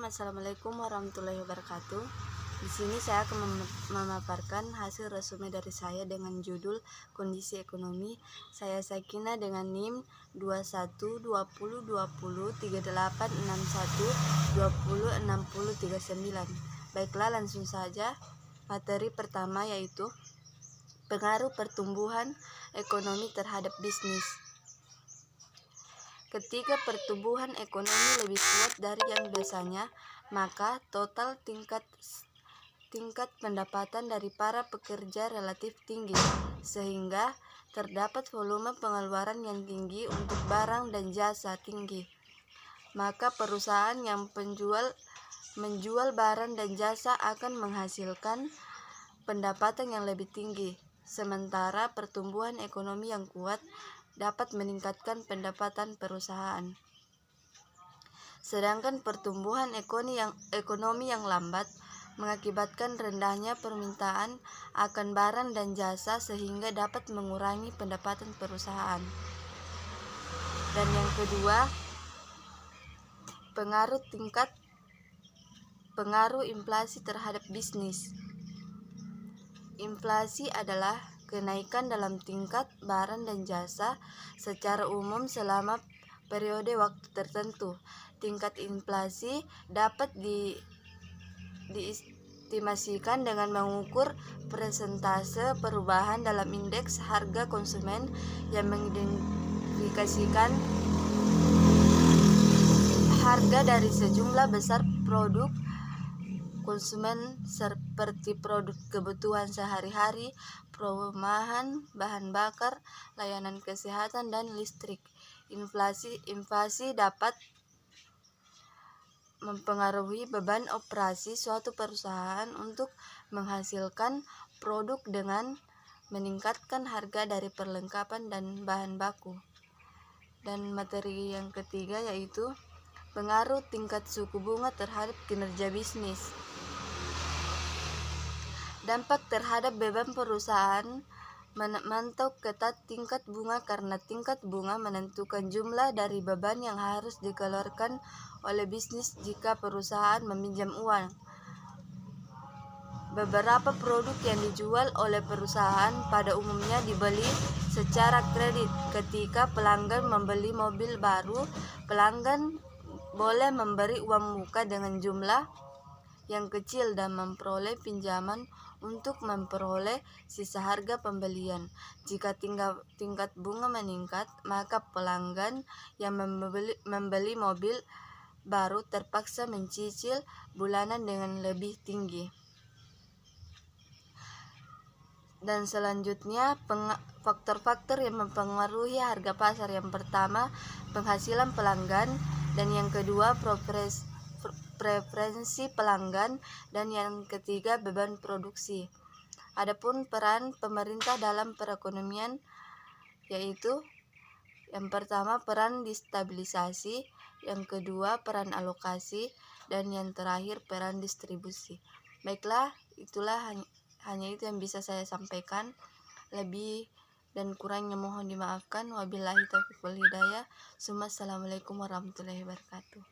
Assalamualaikum warahmatullahi wabarakatuh. Di sini saya akan memaparkan hasil resume dari saya dengan judul Kondisi Ekonomi. Saya Sakina dengan NIM 21203861206039. Baiklah, langsung saja. Materi pertama yaitu pengaruh pertumbuhan ekonomi terhadap bisnis. Ketika pertumbuhan ekonomi lebih kuat dari yang biasanya, maka total tingkat pendapatan dari para pekerja relatif tinggi, sehingga terdapat volume pengeluaran yang tinggi untuk barang dan jasa tinggi. Maka perusahaan yang menjual barang dan jasa akan menghasilkan pendapatan yang lebih tinggi, sementara pertumbuhan ekonomi yang kuat dapat meningkatkan pendapatan perusahaan. Sedangkan pertumbuhan ekonomi yang lambat mengakibatkan rendahnya permintaan akan barang dan jasa sehingga dapat mengurangi pendapatan perusahaan. Dan yang kedua, pengaruh inflasi terhadap bisnis. Inflasi adalah kenaikan dalam tingkat barang dan jasa secara umum selama periode waktu tertentu. Tingkat inflasi dapat diestimasikan dengan mengukur persentase perubahan dalam indeks harga konsumen yang mengidentifikasikan harga dari sejumlah besar produk konsumen seperti produk kebutuhan sehari-hari, perumahan, bahan bakar, layanan kesehatan, dan listrik. Inflasi dapat mempengaruhi beban operasi suatu perusahaan untuk menghasilkan produk dengan meningkatkan harga dari perlengkapan dan bahan baku. Dan materi yang ketiga yaitu pengaruh tingkat suku bunga terhadap kinerja bisnis. Dampak terhadap beban perusahaan memantau ketat tingkat bunga karena tingkat bunga menentukan jumlah dari beban yang harus dikeluarkan oleh bisnis jika perusahaan meminjam uang. Beberapa produk yang dijual oleh perusahaan pada umumnya dibeli secara kredit. Ketika pelanggan membeli mobil baru, pelanggan boleh memberi uang muka dengan jumlah yang kecil dan memperoleh pinjaman untuk memperoleh sisa harga pembelian. Jika tingkat bunga meningkat, maka pelanggan yang membeli mobil baru terpaksa mencicil bulanan dengan lebih tinggi. Dan selanjutnya faktor-faktor yang mempengaruhi harga pasar. Yang pertama, penghasilan pelanggan, dan yang kedua preferensi pelanggan, dan yang ketiga beban produksi. Adapun peran pemerintah dalam perekonomian yaitu yang pertama peran destabilisasi, yang kedua peran alokasi, dan yang terakhir peran distribusi. Baiklah, itulah hanya itu yang bisa saya sampaikan. Lebih dan kurangnya mohon dimaafkan. Wabillahi taufiq wal hidayah. Assalamualaikum warahmatullahi wabarakatuh.